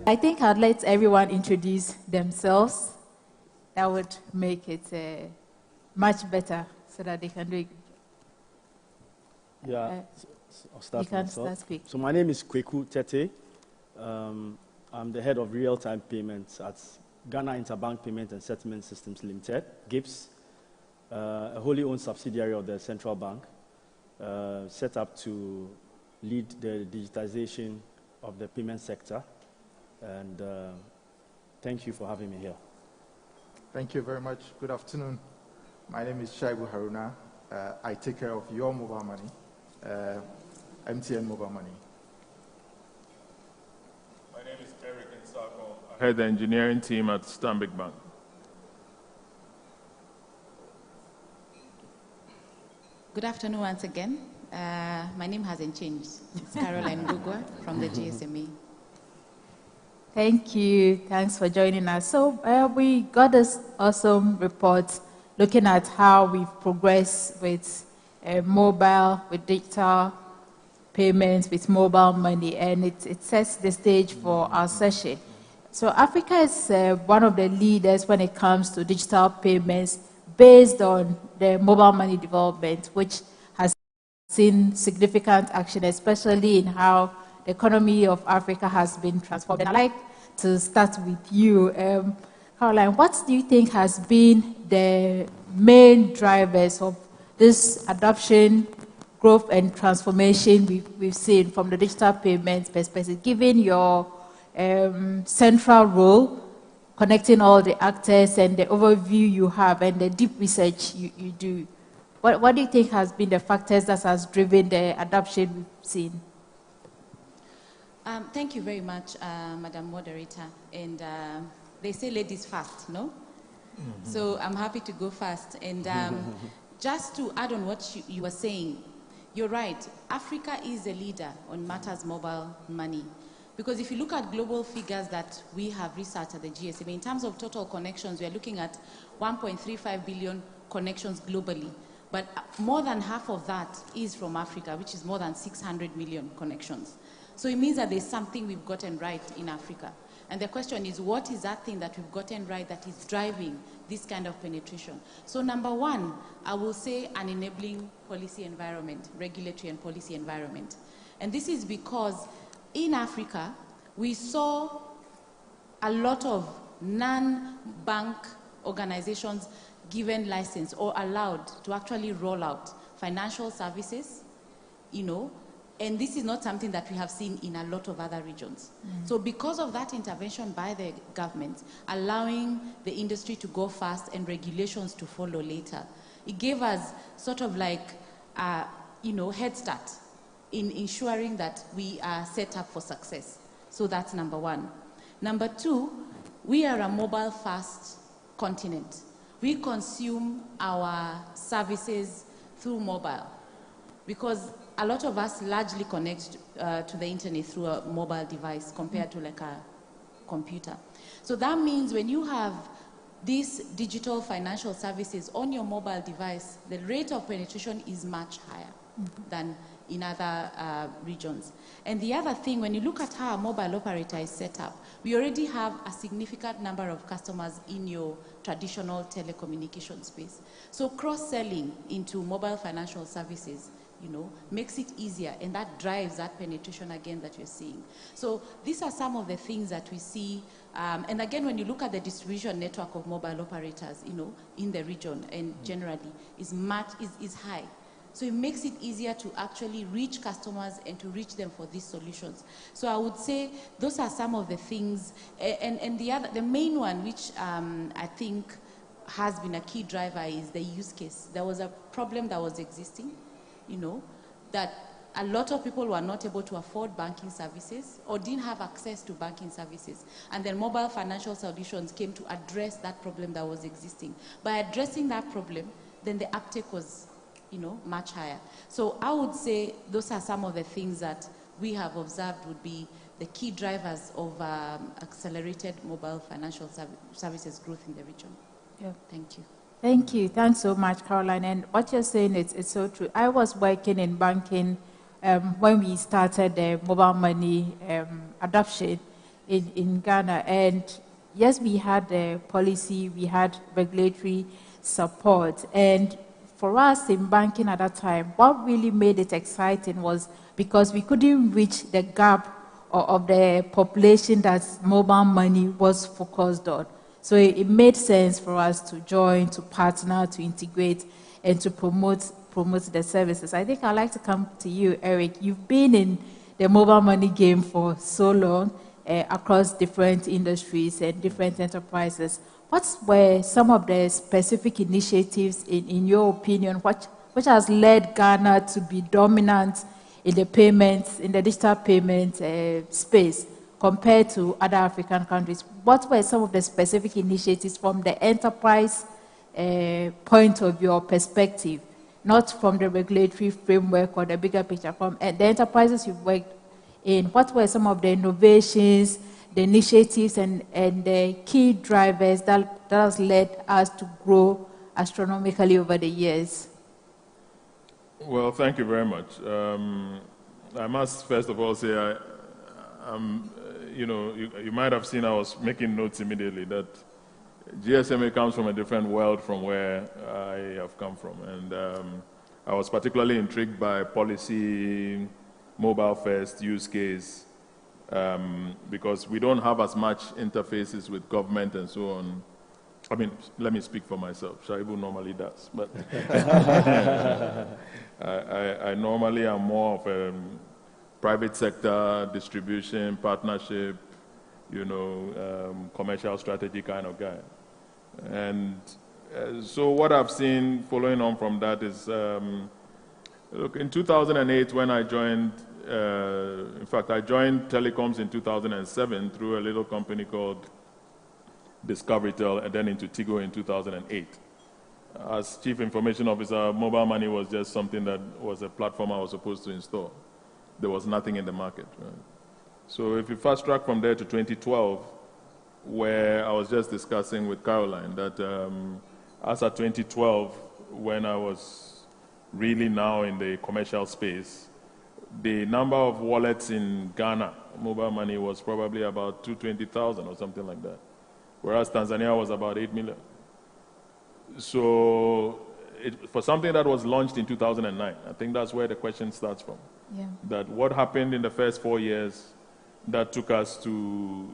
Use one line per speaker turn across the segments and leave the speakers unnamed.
I think I'd let everyone introduce themselves. That would make it much better so that they can do it.
Yeah, I'll start.
You can start speaking.
So my name is Kweku Tete. I'm the head of real-time payments at Ghana Interbank Payment and Settlement Systems Limited, GIPS, a wholly owned subsidiary of the central bank, set up to lead the digitization of the payment sector. And thank you for having me here.
Thank you very much. Good afternoon. My name is Shaibu Haruna. I take care of your mobile money, MTN mobile money.
My name is Eric Nsako. I head the engineering team at Stanbic Bank.
Good afternoon once again. My name hasn't changed. It's Caroline Gugwa from the GSMA.
Thank you. Thanks for joining us. So we got this awesome report looking at how we've progressed with mobile, with digital payments, with mobile money, and it sets the stage for our session. So Africa is one of the leaders when it comes to digital payments based on the mobile money development, which has seen significant action, especially in how the economy of Africa has been transformed. And I'd like to start with you. Caroline, what do you think has been the main drivers of this adoption, growth, and transformation we've seen from the digital payments perspective, given your central role, connecting all the actors and the overview you have and the deep research you do? What do you think has been the factors that has driven the adoption we've seen?
Thank you very much, Madam Moderator. And they say ladies first, no? Mm-hmm. So I'm happy to go first. And just to add on what you were saying, you're right. Africa is a leader on matters mobile money. Because if you look at global figures that we have researched at the GSMA, in terms of total connections, we are looking at 1.35 billion connections globally. But more than half of that is from Africa, which is more than 600 million connections. So it means that there's something we've gotten right in Africa. And the question is, what is that thing that we've gotten right that is driving this kind of penetration? So number one, I will say an enabling policy environment, regulatory and policy environment. And this is because in Africa, we saw a lot of non-bank organizations given license or allowed to actually roll out financial services, and this is not something that we have seen in a lot of other regions. Mm. So because of that intervention by the government, allowing the industry to go fast and regulations to follow later, it gave us sort of like, head start in ensuring that we are set up for success. So that's number one. Number two, we are a mobile-first continent. We consume our services through mobile because a lot of us largely connect to the internet through a mobile device compared to like a computer. So that means when you have these digital financial services on your mobile device, the rate of penetration is much higher than in other regions. And the other thing, when you look at how a mobile operator is set up, we already have a significant number of customers in your traditional telecommunication space. So cross-selling into mobile financial services, makes it easier, and that drives that penetration again that you're seeing. So these are some of the things that we see. And again, when you look at the distribution network of mobile operators, in the region and generally is high. So it makes it easier to actually reach customers and to reach them for these solutions. So I would say those are some of the things. And the main one, which I think has been a key driver, is the use case. There was a problem that was existing, that a lot of people were not able to afford banking services or didn't have access to banking services. And then mobile financial solutions came to address that problem that was existing. By addressing that problem, then the uptake was, much higher. So I would say those are some of the things that we have observed would be the key drivers of accelerated mobile financial services growth in the region.
Yeah.
Thank you.
Thank you. Thanks so much, Caroline. And what you're saying is so true. I was working in banking when we started the mobile money adoption. in Ghana. And yes, we had the policy, we had regulatory support. And for us in banking at that time, what really made it exciting was because we couldn't reach the gap of the population that mobile money was focused on. So it made sense for us to join, to partner, to integrate, and to promote the services. I think I'd like to come to you, Eric. You've been in the mobile money game for so long across different industries and different enterprises. What were some of the specific initiatives, in your opinion, which has led Ghana to be dominant in the payments, in the digital payment space compared to other African countries? What were some of the specific initiatives from the enterprise point of view or perspective, not from the regulatory framework or the bigger picture, from the enterprises you've worked in? What were some of the innovations, the initiatives, and the key drivers that has led us to grow astronomically over the years?
Well, thank you very much. I must first of all say, you might have seen I was making notes immediately that GSMA comes from a different world from where I have come from. And I was particularly intrigued by policy, mobile first use case, because we don't have as much interfaces with government and so on. I mean, let me speak for myself. Shaibu normally does, but I normally am more of a private sector, distribution, partnership, commercial strategy kind of guy. And so what I've seen following on from that is, look, in 2008 when I joined, in fact, I joined telecoms in 2007 through a little company called Discoverytel, and then into Tigo in 2008. As Chief Information Officer, mobile money was just something that was a platform I was supposed to install. There was nothing in the market. Right? So if you fast track from there to 2012, where I was just discussing with Caroline that as of 2012, when I was really now in the commercial space, the number of wallets in Ghana, mobile money, was probably about 220,000 or something like that, whereas Tanzania was about 8 million. So for something that was launched in 2009, I think that's where the question starts from. Yeah. That what happened in the first 4 years that took us to,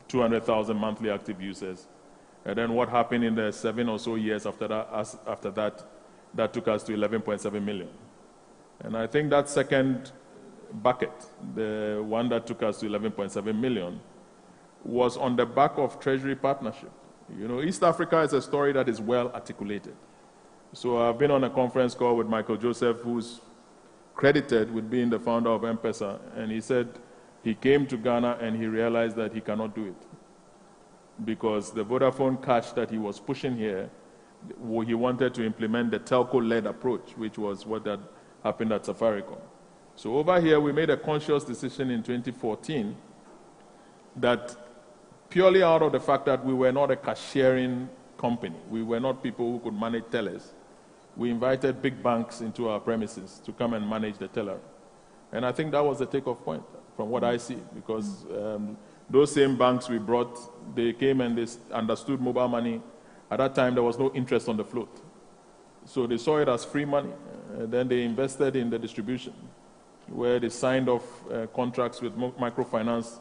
200,000 monthly active users. And then what happened in the 7 or so years after that, that took us to 11.7 million. And I think that second bucket, the one that took us to 11.7 million, was on the back of Treasury partnership. East Africa is a story that is well articulated. So I've been on a conference call with Michael Joseph, who's credited with being the founder of M-Pesa, and he said he came to Ghana and he realized that he cannot do it because the Vodafone cash that he was pushing here, he wanted to implement the telco-led approach, which was what had happened at Safaricom. So over here, we made a conscious decision in 2014 that purely out of the fact that we were not a cashiering company, we were not people who could manage tellers, we invited big banks into our premises to come and manage the teller. And I think that was the takeoff point from what I see, because those same banks we brought, they came and they understood mobile money. At that time, there was no interest on the float. So they saw it as free money. Then they invested in the distribution, where they signed off contracts with microfinance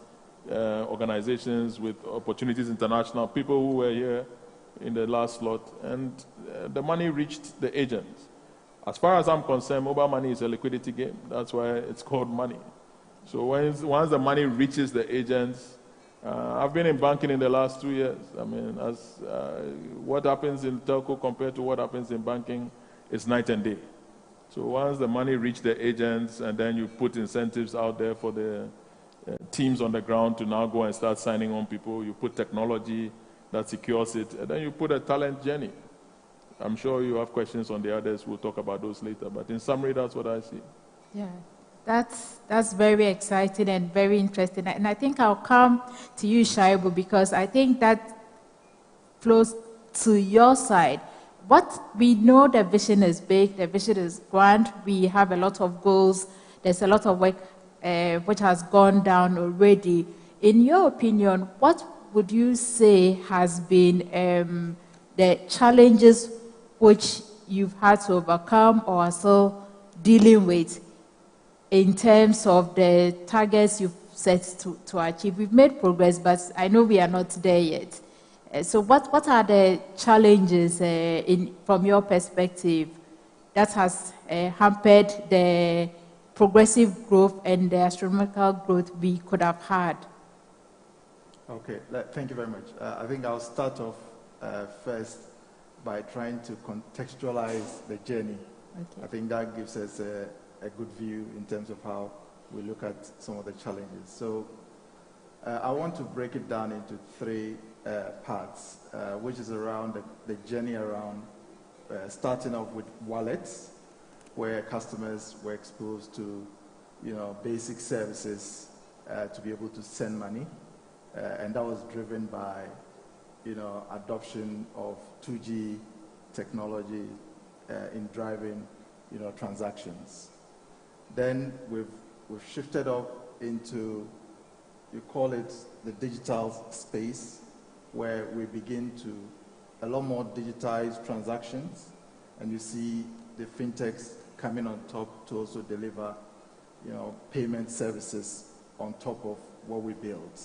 organizations, with Opportunities International, people who were here in the last slot, and the money reached the agents. As far as I'm concerned, mobile money is a liquidity game. That's why it's called money. So once the money reaches the agents, I've been in banking in the last 2 years. I mean, what happens in telco compared to what happens in banking is night and day. So once the money reaches the agents, and then you put incentives out there for the teams on the ground to now go and start signing on people, you put technology that secures it, and then you put a talent journey. I'm sure you have questions on the others. We'll talk about those later. But in summary, that's what I see.
Yeah, that's very exciting and very interesting. And I think I'll come to you, Shaibu, because I think that flows to your side. What we know, the vision is big, the vision is grand. We have a lot of goals. There's a lot of work which has gone down already. in your opinion, what would you say has been the challenges which you've had to overcome or are still dealing with in terms of the targets you've set to achieve? We've made progress, but I know we are not there yet. So what are the challenges from your perspective that has hampered the progressive growth and the astronomical growth we could have had?
Okay, thank you very much. I think I'll start off first by trying to contextualize the journey. Okay. I think that gives us a good view in terms of how we look at some of the challenges. So I want to break it down into three parts, which is around the journey around starting off with wallets, where customers were exposed to, basic services to be able to send money, and that was driven by, adoption of 2G technology in driving, transactions. Then we've shifted up into, you call it the digital space, where we begin to a lot more digitized transactions, and you see the fintechs coming on top to also deliver, payment services on top of what we build.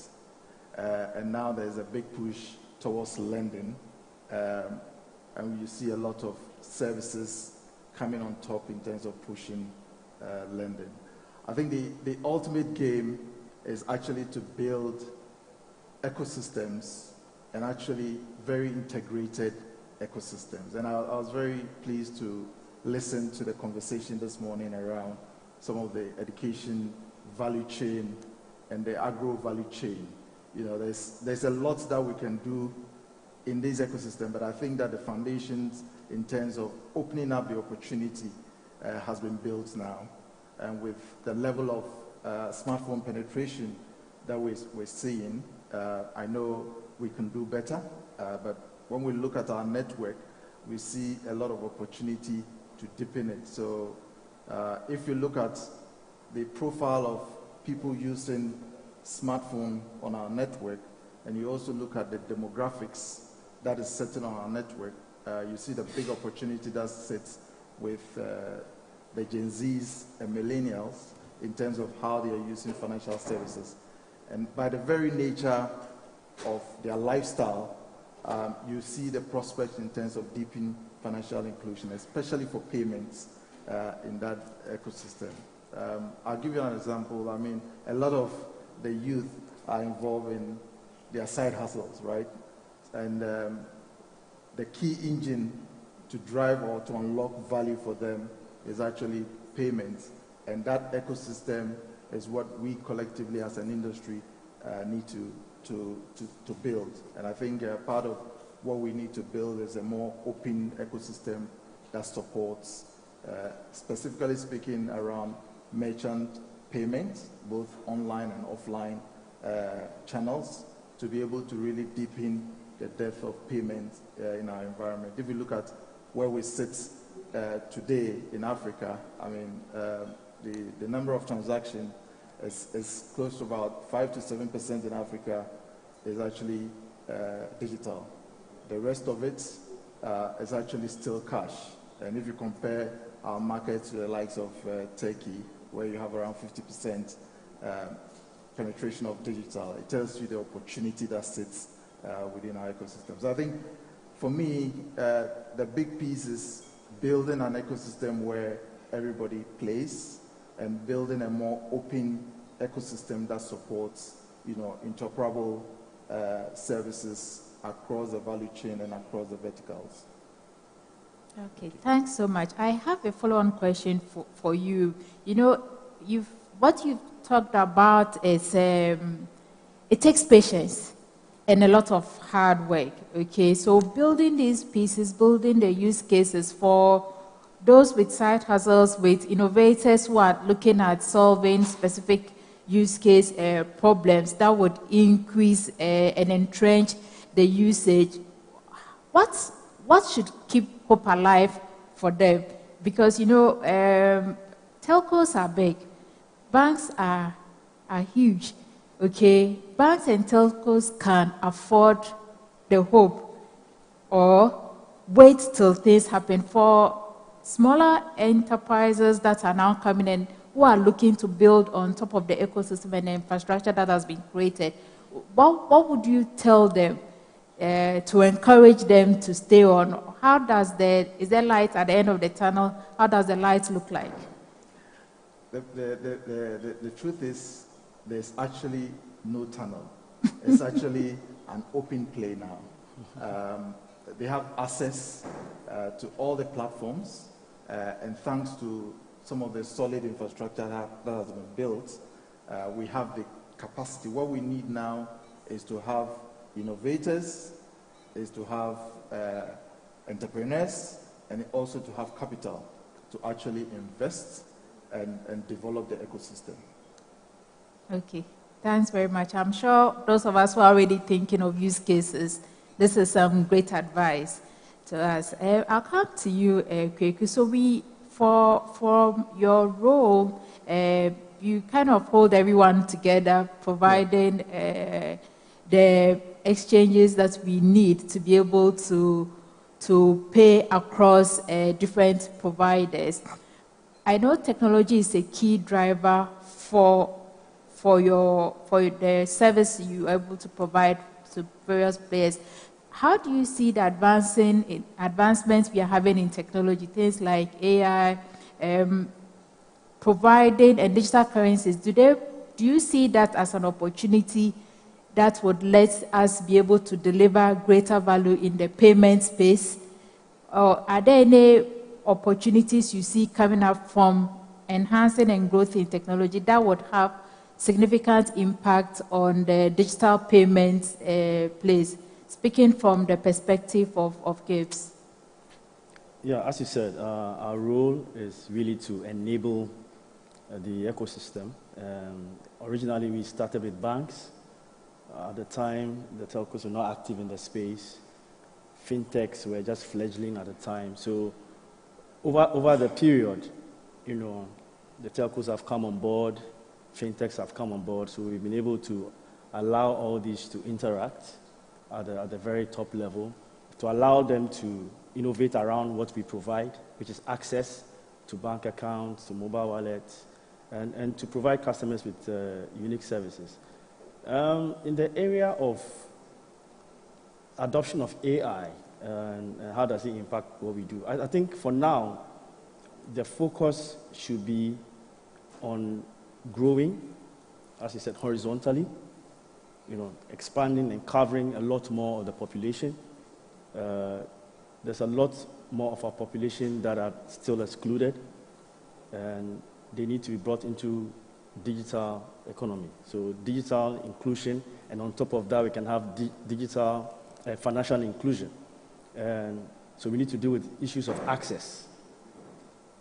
And now there's a big push towards lending, and you see a lot of services coming on top in terms of pushing lending. I think the ultimate game is actually to build ecosystems, and actually very integrated ecosystems. And I was very pleased to listen to the conversation this morning around some of the education value chain and the agro value chain. There's a lot that we can do in this ecosystem, but I think that the foundations in terms of opening up the opportunity has been built now. And with the level of smartphone penetration that we're seeing, I know we can do better, but when we look at our network, we see a lot of opportunity to deepen it. So if you look at the profile of people using smartphone on our network, and you also look at the demographics that is sitting on our network, you see the big opportunity that sits with the Gen Zs and millennials in terms of how they are using financial services. And by the very nature of their lifestyle, you see the prospects in terms of deepening financial inclusion, especially for payments in that ecosystem. I'll give you an example. I mean, a lot of the youth are involved in their side hustles, right? And the key engine to drive or to unlock value for them is actually payments. And that ecosystem is what we collectively as an industry need to build. And I think part of what we need to build is a more open ecosystem that supports, specifically speaking, around merchant payments, both online and offline channels, to be able to really deepen the depth of payment in our environment. If you look at where we sit today in Africa, I mean, the number of transactions is close to about 5 to 7% in Africa is actually digital. The rest of it is actually still cash. And if you compare our market to the likes of Turkey, where you have around 50% penetration of digital, it tells you the opportunity that sits within our ecosystem. So I think, for me, the big piece is building an ecosystem where everybody plays, and building a more open ecosystem that supports, interoperable services across the value chain and across the verticals.
Okay, thanks so much. I have a follow-on question for you. What you've talked about is it takes patience and a lot of hard work. Okay, so building these pieces, building the use cases for those with side hustles, with innovators who are looking at solving specific use case problems that would increase and entrench the usage. What should keep hope alive for them? Because, telcos are big, banks are huge. okay, banks and telcos can afford the hope or wait till things happen. For smaller enterprises that are now coming in, who are looking to build on top of the ecosystem and the infrastructure that has been created, what would you tell them to encourage them to stay on? Is there light at the end of the tunnel? How does the light look like?
The truth is, there's actually no tunnel. It's actually an open play now. They have access to all the platforms, and thanks to some of the solid infrastructure that has been built, we have the capacity. What we need now is to have innovators, is to have entrepreneurs, and also to have capital to actually invest and develop the ecosystem.
Okay, thanks very much. I'm sure those of us who are already thinking of use cases, this is some great advice to us. I'll come to you, Kweku. So from your role, you kind of hold everyone together, providing the exchanges that we need to be able to pay across different providers. I know technology is a key driver for the service you are able to provide to various players. How do you see the advancements we are having in technology, things like AI, providing and digital currencies? Do you see that as an opportunity that would let us be able to deliver greater value in the payment space? Or are there any opportunities you see coming up from enhancing and growth in technology that would have significant impact on the digital payments place, speaking from the perspective of GIBS?
Yeah, as you said, our role is really to enable the ecosystem. Originally, we started with banks. At the time, the telcos were not active in the space. Fintechs were just fledgling at the time. So over the period, the telcos have come on board, fintechs have come on board, so we've been able to allow all these to interact at the very top level, to allow them to innovate around what we provide, which is access to bank accounts, to mobile wallets, and to provide customers with unique services. In the area of adoption of AI, and how does it impact what we do? I think for now, the focus should be on growing, as you said, horizontally, expanding and covering a lot more of the population. There's a lot more of our population that are still excluded, and they need to be brought into digital economy. So digital inclusion, and on top of that, we can have digital financial inclusion. And so we need to deal with issues of access,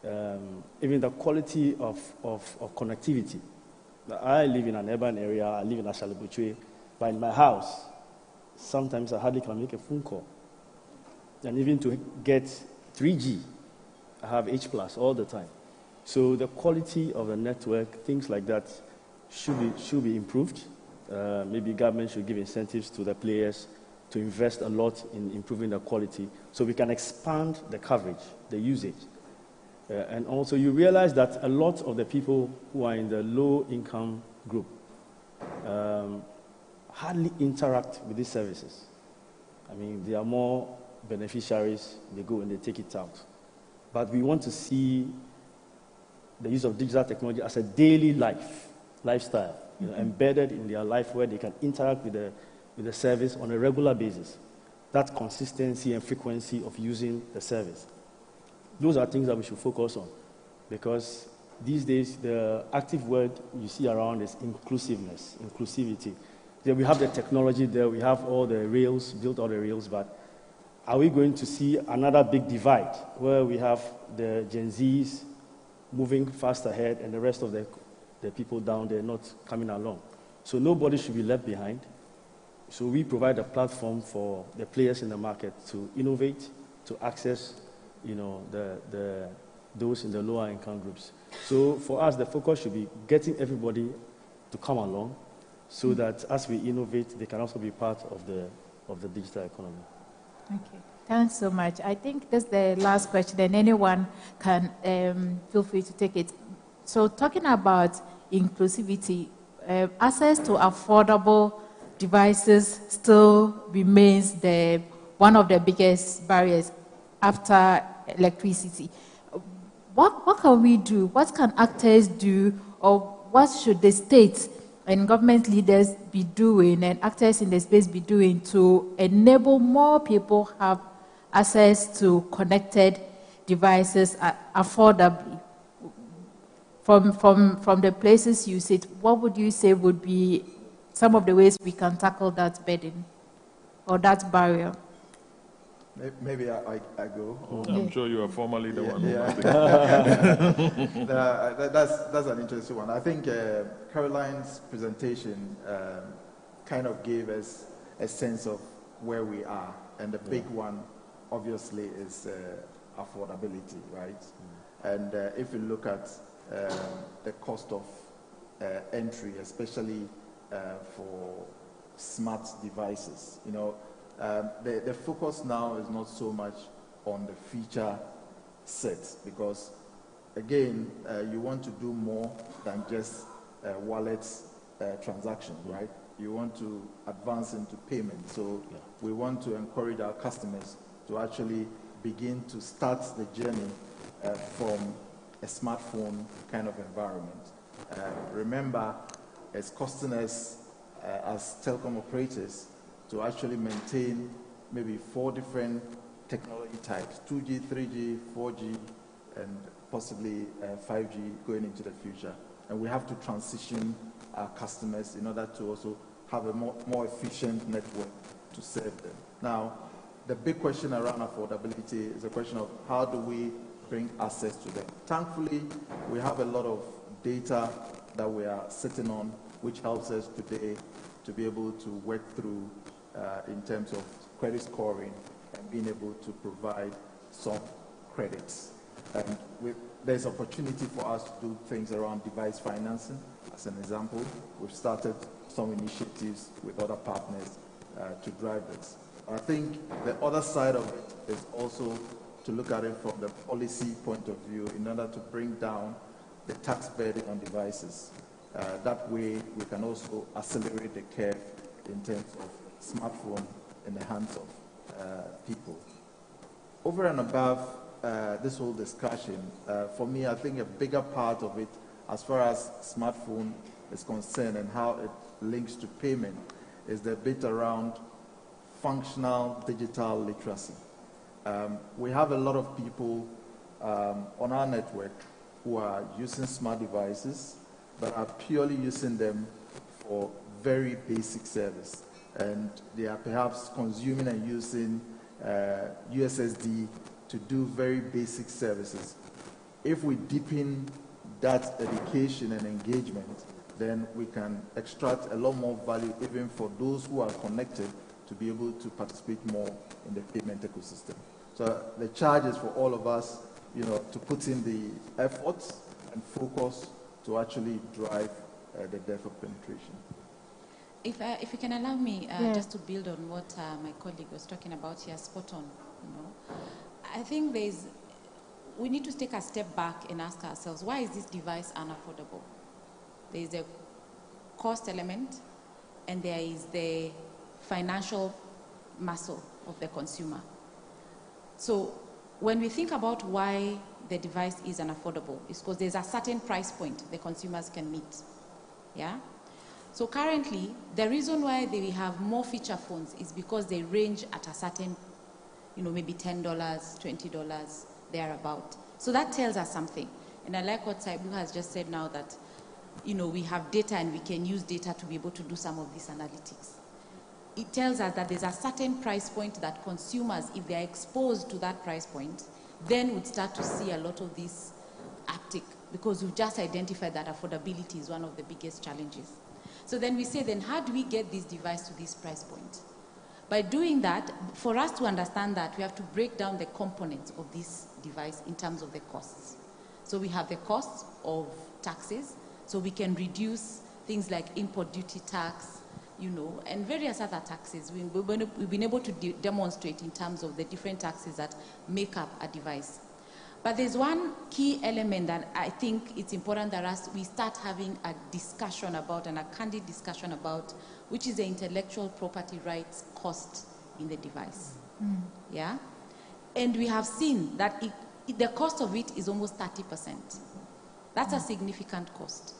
even the quality of connectivity. I live in an urban area, I live in Ashalibuchwe, but in my house, sometimes I hardly can make a phone call. And even to get 3G, I have H+ all the time. So the quality of the network, things like that, should be improved. Maybe government should give incentives to the players to invest a lot in improving the quality so we can expand the coverage, the usage. And also you realize that a lot of the people who are in the low-income group hardly interact with these services. I mean, they are more beneficiaries, they go and they take it out. But we want to see the use of digital technology as a daily lifestyle, embedded in their life where they can interact with the service on a regular basis. That consistency and frequency of using the service. Those are things that we should focus on, because these days the active word you see around is inclusiveness, inclusivity. There we have the technology there, we have all the rails, built all the rails, but are we going to see another big divide where we have the Gen Zs moving fast ahead and the rest of the people down there not coming along? So nobody should be left behind. So we provide a platform for the players in the market to innovate, to access, those in the lower income groups. So for us, the focus should be getting everybody to come along, so that as we innovate, they can also be part of the digital economy.
Okay, thanks so much. I think that's the last question, and anyone can feel free to take it. So talking about inclusivity, access to affordable devices still remains one of the biggest barriers after electricity. What can we do? What can actors do? Or what should the state and government leaders be doing and actors in the space be doing to enable more people have access to connected devices affordably? From the places you sit, what would you say would be some of the ways we can tackle that burden or that barrier?
Maybe I go.
I'm sure you are formerly the one.
That's an interesting one. I think Caroline's presentation kind of gave us a sense of where we are, and the big one, obviously, is affordability, right? And if you look at the cost of entry, especially for smart devices, the focus now is not so much on the feature set, because again, you want to do more than just wallet transactions, right? You want to advance into payment. So we want to encourage our customers to actually begin to start the journey from a smartphone kind of environment. Remember, it's costing us as telecom operators to actually maintain maybe 4 different technology types, 2G, 3G, 4G, and possibly 5G going into the future. And we have to transition our customers in order to also have a more efficient network to serve them. Now, the big question around affordability is a question of how do we bring access to them. Thankfully, we have a lot of data that we are sitting on, which helps us today to be able to work through in terms of credit scoring and being able to provide some credits. And there's opportunity for us to do things around device financing. As an example, we've started some initiatives with other partners to drive this. I think the other side of it is also to look at it from the policy point of view in order to bring down the tax burden on devices. That way, we can also accelerate the curve in terms of smartphone in the hands of people. Over and above this whole discussion, for me, I think a bigger part of it, as far as smartphone is concerned and how it links to payment, is the bit around functional digital literacy. We have a lot of people on our network who are using smart devices, but are purely using them for very basic service. And they are perhaps consuming and using USSD to do very basic services. If we deepen that education and engagement, then we can extract a lot more value even for those who are connected to be able to participate more in the payment ecosystem. So the charge is for all of us, to put in the efforts and focus to actually drive the depth of penetration.
If you can allow me just to build on what my colleague was talking about here, spot on. I think we need to take a step back and ask ourselves, why is this device unaffordable? There is a cost element, and there is the financial muscle of the consumer. So when we think about why the device is unaffordable, it's because there's a certain price point the consumers can meet. Yeah? So currently, the reason why we have more feature phones is because they range at a certain, maybe $10, $20, thereabout. So that tells us something. And I like what Saibu has just said now, that, we have data and we can use data to be able to do some of these analytics. It tells us that there's a certain price point that consumers, if they're exposed to that price point, then would start to see a lot of this uptick, because we've just identified that affordability is one of the biggest challenges. So then we say, then how do we get this device to this price point? By doing that, for us to understand that, we have to break down the components of this device in terms of the costs. So we have the costs of taxes, so we can reduce things like import duty tax, and various other taxes. We've been able to demonstrate in terms of the different taxes that make up a device. But there's one key element that I think it's important that we start having a discussion about, and a candid discussion about, which is the intellectual property rights cost in the device. Yeah? And we have seen that the cost of it is almost 30%. That's a significant cost.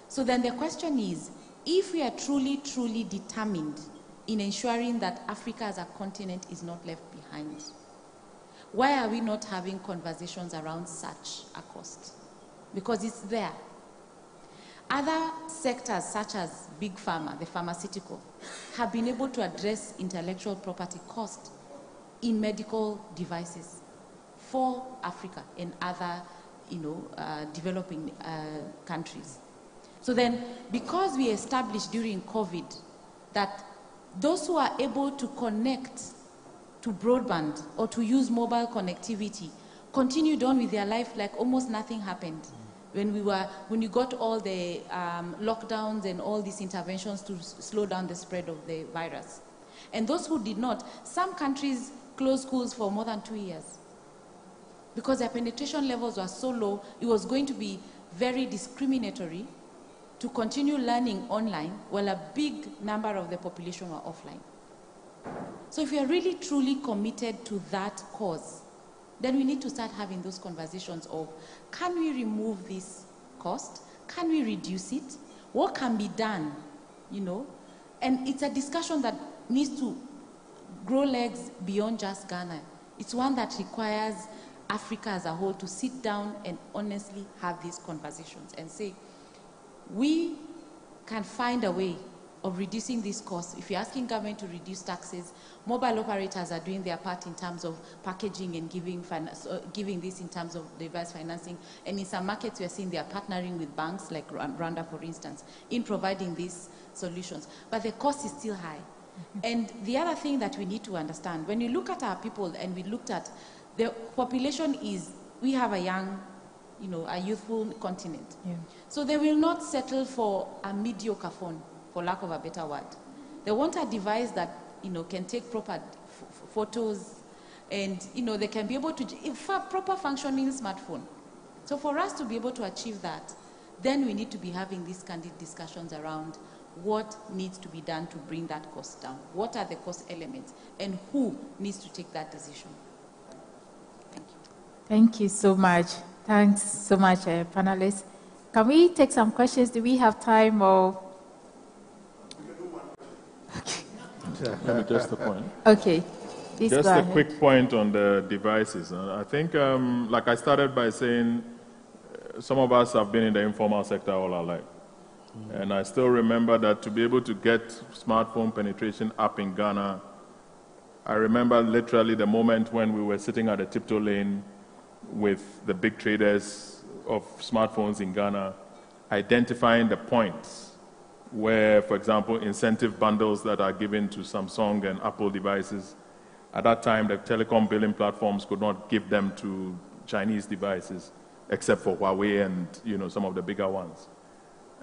So then the question is, if we are truly, truly determined in ensuring that Africa as a continent is not left behind, why are we not having conversations around such a cost? Because it's there. Other sectors, such as big pharma, the pharmaceutical, have been able to address intellectual property cost in medical devices for Africa and other, developing countries. So then, because we established during COVID that those who are able to connect to broadband or to use mobile connectivity continued on with their life like almost nothing happened when you got all the lockdowns and all these interventions to slow down the spread of the virus. And those who did not, some countries closed schools for more than 2 years because their penetration levels were so low, it was going to be very discriminatory to continue learning online while a big number of the population were offline. So if we are really truly committed to that cause, then we need to start having those conversations of, can we remove this cost? Can we reduce it? What can be done? And it's a discussion that needs to grow legs beyond just Ghana. It's one that requires Africa as a whole to sit down and honestly have these conversations and say, we can find a way of reducing these costs. If you're asking government to reduce taxes, mobile operators are doing their part in terms of packaging and giving this in terms of device financing. And in some markets, we are seeing they are partnering with banks like Rwanda, for instance, in providing these solutions. But the cost is still high. And the other thing that we need to understand, when you look at our people and we looked at the population we have a young, a youthful continent. Yeah. So they will not settle for a mediocre phone, for lack of a better word. They want a device that, can take proper photos and, they can be able to, proper functioning smartphone. So for us to be able to achieve that, then we need to be having these candid discussions around what needs to be done to bring that cost down. What are the cost elements and who needs to take that decision? Thank you.
Thank you so much. Thanks so much, panelists. Can we take some questions? Do we have time or?
Maybe just a point.
Okay. Please
just
go
a
ahead.
quick point on the devices. I think, like I started by saying, some of us have been in the informal sector all our life. And I still remember that to be able to get smartphone penetration up in Ghana, I remember literally the moment when we were sitting at the tiptoe lane with the big traders of smartphones in Ghana, identifying the points where, for example, incentive bundles that are given to Samsung and Apple devices, at that time the telecom billing platforms could not give them to Chinese devices, except for Huawei and some of the bigger ones.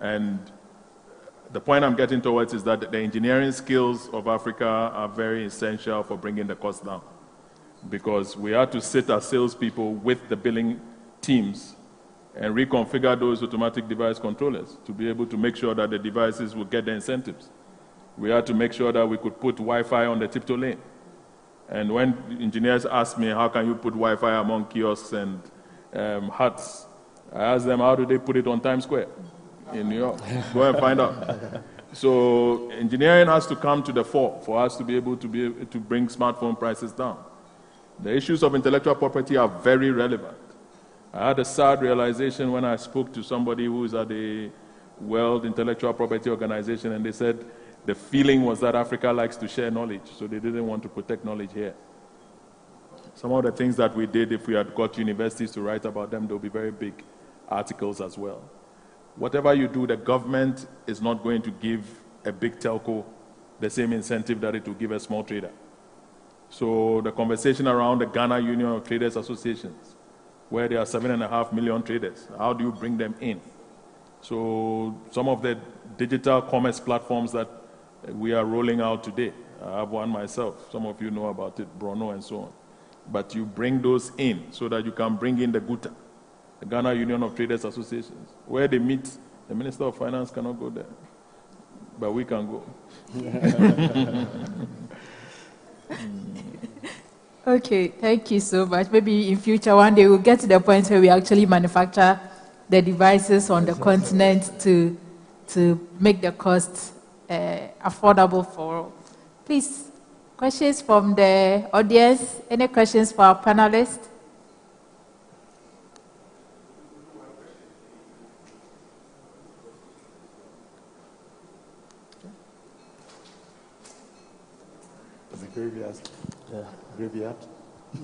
And the point I'm getting towards is that the engineering skills of Africa are very essential for bringing the cost down, because we have to sit as salespeople with the billing teams and reconfigure those automatic device controllers to be able to make sure that the devices will get the incentives. We had to make sure that we could put Wi-Fi on the tiptoe lane. And when engineers ask me, how can you put Wi-Fi among kiosks and huts, I ask them, how do they put it on Times Square in New York? Go and find out. So engineering has to come to the fore for us to be able to bring smartphone prices down. The issues of intellectual property are very relevant. I had a sad realization when I spoke to somebody who is at the World Intellectual Property Organization, and they said the feeling was that Africa likes to share knowledge, so they didn't want to protect knowledge here. Some of the things that we did, if we had got universities to write about them, there will be very big articles as well. Whatever you do, the government is not going to give a big telco the same incentive that it will give a small trader. So the conversation around the Ghana Union of Traders Associations, where there are 7.5 million traders, how do you bring them in? So some of the digital commerce platforms that we are rolling out today. I have one myself. Some of you know about it, Brono and so on. But you bring those in so that you can bring in the GUTA, the Ghana Union of Traders Associations, where they meet. The Minister of Finance cannot go there, but we can go.
Okay, thank you so much. Maybe in future, one day we'll get to the point where we actually manufacture the devices on the continent to make the cost affordable for all. Please, questions from the audience? Any questions for our panelists?
The graveyard. Yeah. Graveyard.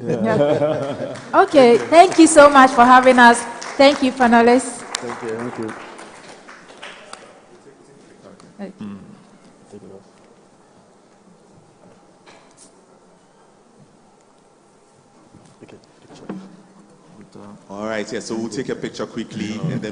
Yeah. Okay, thank you so much for having us. Thank you, panelists.
Thank you. Thank you.
Okay.
Take it off. Okay, picture.
All right, yeah, so we'll take a picture quickly and then